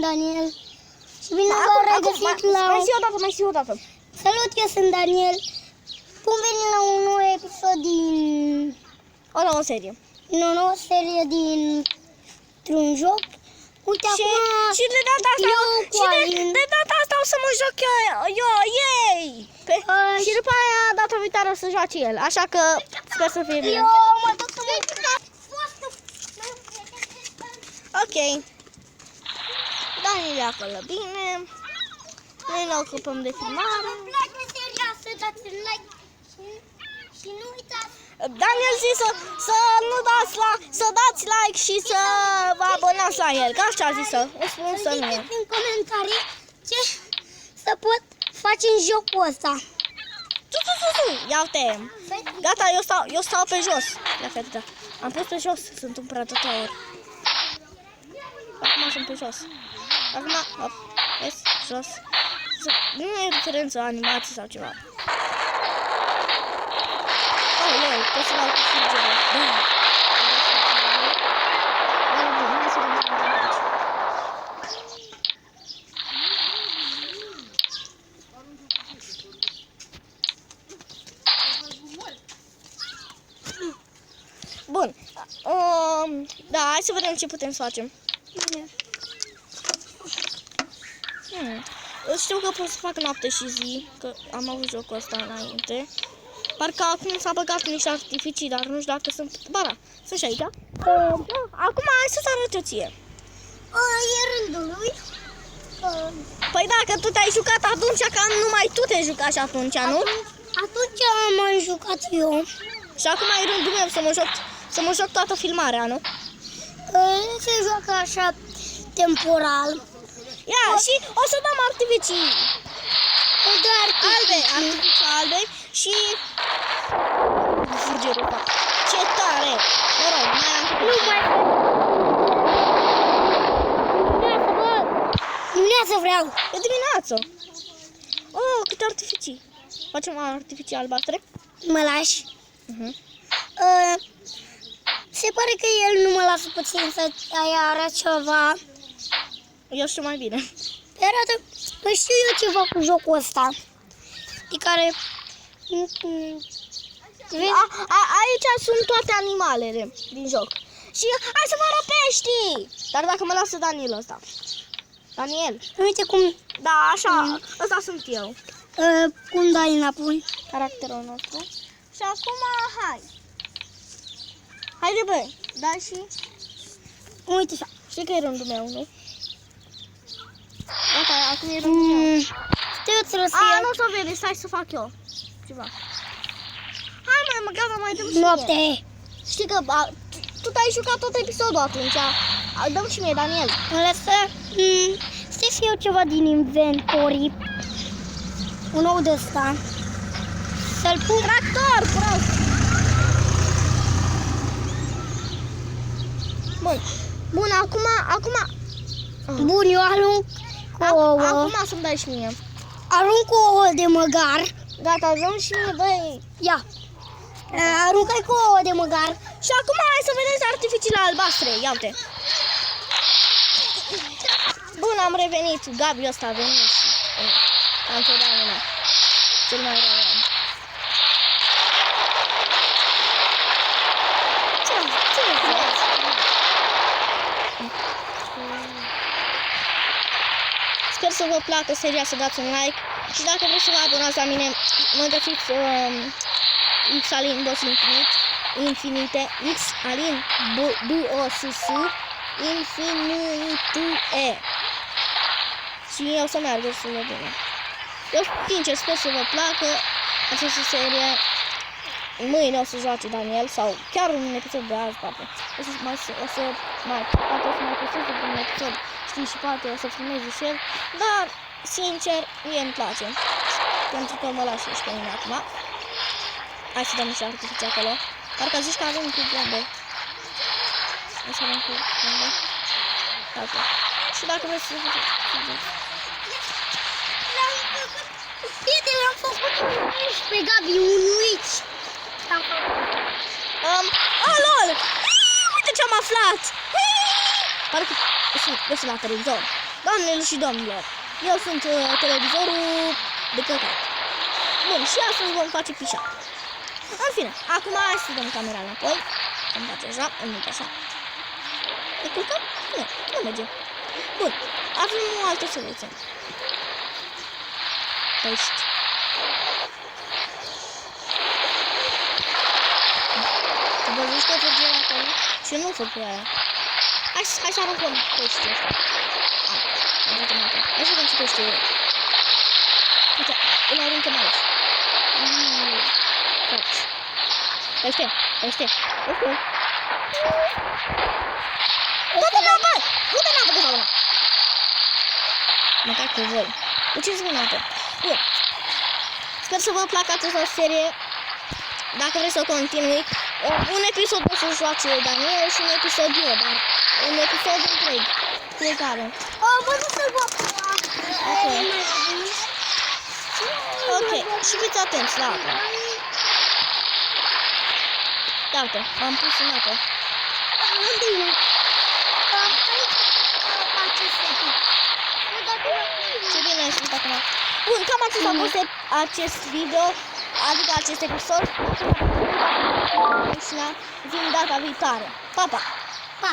sunt Daniel și bine v-am regăsit la... Mai zi o dată. Salut, eu sunt Daniel. Bun venit la un nou episod din... O nouă serie. Din o nouă serie dintr-un joc. Uite, acum... Și de data asta... de data asta o să mă joc eu ei! Și după aia, data viitoare o să joace el. Așa că sper să fie bine. Eu mă duc să mă... Ok. Daniel e acolo bine. Noi ne ocupăm de filmare. Îmi place seria, să dați like și nu uitați. Daniel zice să dați like și să vă abonați la el. Ca așa a zis-o. Îți spun să nu. Ziceți în comentarii ce să pot face în jocul ăsta. Ia uite. Gata, eu stau pe jos. Ia fete. Am pus pe jos, sunt un predator. Acum sunt pe jos. Acum, hop, vezi, jos. Nu e diferență animații sau ceva. Oh, lol, pot să dau cu frigere. Da. Bun. Da, hai să vedem ce putem să facem. Știu că pot să fac noapte și zi, că am avut jocul ăsta înainte. Parcă acum s-a băgat niște artificii, dar nu știu dacă sunt... Ba da, sunt și aici. Acum hai să-ți arăt eu ție. E rândul lui. Păi dacă tu te-ai jucat atunci, că numai tu te jucași atunci, nu? Atunci m-am jucat eu. Și acum e rândul meu să mă joc toată filmarea, nu? Se joacă așa temporal. Ia, și o să dăm artificii. Artificii albe și... Furgerul ăsta. Ce tare! Mă rog, mai am făcut. Nu mai... Dimineață vreau. E dimineață. Oh, câte artificii. Facem artificii albastre? Mă lași? Se pare că el nu mă lasă puțin să-i arăt ceva. Eu știu mai bine. Pe arată, mai știu eu ceva cu jocul ăsta. De care... Aici sunt toate animalele din joc. Și hai să vă arăt peștii! Dar dacă mă lasă Daniel ăsta. Daniel. Uite cum... Da, așa, ăsta sunt eu. Cum dai înapoi? Caracterul nostru. Și acum, hai. Haide, băi, da și... Uite așa. Știi că e rândul meu, nu? Gata, acum e rândul meu. Știu să nu o să vede, stai să fac eu ceva. Hai mai, gata, mai dăm și noapte. mie. Știi că tu te-ai jucat tot episodul atunci. Dăm și mie, Daniel. Lăsă, știi și eu ceva din inventory. Un nou de ăsta. Să-l pun... Tractor, prost. Bun, acum... Bun, eu arunc cu ouă. Acum să-mi dai și mie. Arunc cu ouă de măgar. Gata, dăm și mie, băi. Ia. Aruncai cu ouă de măgar. Și acum hai să vedeți artificiile albastre. Ia uite. Bun, am revenit. Gabi ăsta a venit și... Ca întotdeauna. Cel mai rău om. Ce vreți? Sper să vă placă seria, să dați un like. Și dacă vreți să vă abonați la mine, mă găsiți Xalin Boss Infinite, Xalin BOSS Infinite. Și eu să meargă să le bine. Eu sincer sper să vă placă această serie. Mâine o să joace Daniel sau chiar un episod de azi, poate. O să mai posteze un episod, știi, și poate o să filmeze și el. Dar, sincer, mie îmi place. Pentru că mă lasă și pe mine acum. Hai să dăm niște artificii acolo. Parcă zici că avem cu bombe. Hai să avem cu bombe. Gata. Și dacă vreți să vedeți. Prieteni, l-am făcut pe Gabi un witch. LOL! Uite ce am aflat! Parcă sunt la televizor. Doamnelor și domnilor, eu sunt televizorul de căcat. Bun, și astăzi vom face pișa. În fine, acum hai să dăm camera înapoi. Îmi face așa, îmi uite așa. E culcat? Nu merge. Bun, avem o altă soluție. Pești. Tu văzuși că făgerea acolo? Și nu făcut aia. Hai să aruncăm peștii ăsta. Hai să vedem ce pește e. Uite, îl aruncăm aici. Pește. Du-te în apă! Du-te în apă, Gauna! Măcar cu voi. Duceți-vă în apă. Bun. Sper să vă placă această serie. Dacă vreți să o continui, un episod o să joace Daniel și un episod eu, dar un episod întreg. Fiecare. Ok, și fiți atenți la apă. Da, uite, m-am pus în apă. Ce bine ai sunt acum. Bun, cam atât a fost acest video, adică acest episod. Și ne vedem data viitoare. Pa, pa! Pa!